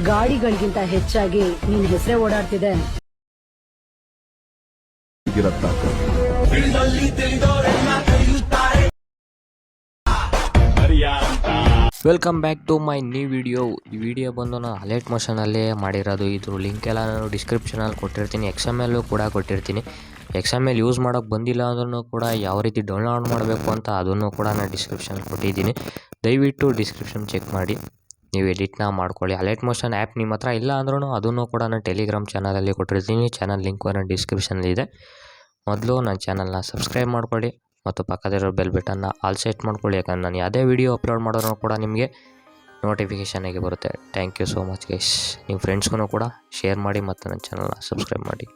ಗಾಡಿಗಳಿಗಿಂತ ಹೆಚ್ಚಾಗಿ ನಿನ್ ಹೆಸರೇ ಓಡಾಡ್ತಿದೆ. Welcome back to my new video. ಈ ವಿಡಿಯೋ ಬಂದು ನಾನು ಅಲರ್ಟ್ ಮೋಷನಲ್ಲೇ ಮಾಡಿರೋದು. ಇದ್ರ ಲಿಂಕ್ ಎಲ್ಲ ನಾನು ಡಿಸ್ಕ್ರಿಪ್ಷನಲ್ಲಿ ಕೊಟ್ಟಿರ್ತೀನಿ, XML ಕೂಡ ಕೊಟ್ಟಿರ್ತೀನಿ. XML ಯೂಸ್ ಮಾಡೋಕ್ಕೆ ಬಂದಿಲ್ಲ ಅಂದ್ರೂ ಕೂಡ ಯಾವ ರೀತಿ ಡೌನ್ಲೋಡ್ ಮಾಡಬೇಕು ಅಂತ ಅದನ್ನು ಕೂಡ ನಾನು ಡಿಸ್ಕ್ರಿಪ್ಷನ್ ಕೊಟ್ಟಿದ್ದೀನಿ. ದಯವಿಟ್ಟು ಡಿಸ್ಕ್ರಿಪ್ಷನ್ ಚೆಕ್ ಮಾಡಿ ನೀವು ಎಡಿಟ್ನ ಮಾಡ್ಕೊಳ್ಳಿ. ಅಲರ್ಟ್ ಮೋಷನ್ ಆ್ಯಪ್ ನಿಮ್ಮ ಹತ್ರ ಇಲ್ಲ ಅಂದ್ರೂ ಅದನ್ನು ಕೂಡ ನಾನು ಟೆಲಿಗ್ರಾಮ್ ಚಾನಲಲ್ಲಿ ಕೊಟ್ಟಿರ್ತೀನಿ. ಚಾನಲ್ ಲಿಂಕ್ ನನ್ನ ಡಿಸ್ಕ್ರಿಪ್ಷನಲ್ಲಿದೆ. ಮೊದಲು ನನ್ನ ಚಾನಲ್ನ ಸಬ್ಸ್ಕ್ರೈಬ್ ಮಾಡ್ಕೊಳ್ಳಿ ಮತ್ತು ಪಕ್ಕದಲ್ಲಿರೋ ಬೆಲ್ ಬಟನ್ನ ಆಲ್ ಸೆಟ್ ಮಾಡ್ಕೊಳ್ಳಿ. ಯಾಕಂದರೆ ನಾನು ಯಾವುದೇ ವೀಡಿಯೋ ಅಪ್ಲೋಡ್ ಮಾಡೋರು ಕೂಡ ನಿಮಗೆ ನೋಟಿಫಿಕೇಷನ್ ಆಗಿ ಬರುತ್ತೆ. Thank you so much guys. ನಿಮ್ಮ ಫ್ರೆಂಡ್ಸ್ಗೂ ಕೂಡ ಶೇರ್ ಮಾಡಿ ಮತ್ತು ನನ್ನ ಚಾನಲ್ನ ಸಬ್ಸ್ಕ್ರೈಬ್ ಮಾಡಿ.